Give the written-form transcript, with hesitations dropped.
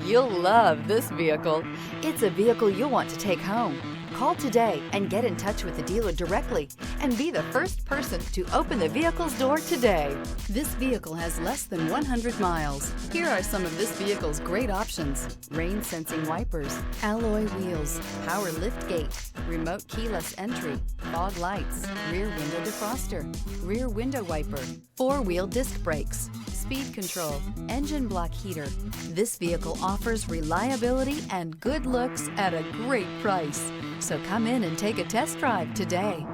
You'll love this vehicle. It's a vehicle you'll want to take home. Call today and get in touch with the dealer directly and be the first person to open the vehicle's door today. This vehicle has less than 100 miles. Here are some of this vehicle's great options: rain sensing wipers, alloy wheels, power lift gate, remote keyless entry, fog lights, rear window defroster, rear window wiper, four-wheel disc brakes, speed control, engine block heater. This vehicle offers reliability and good looks at a great price. So come in and take a test drive today.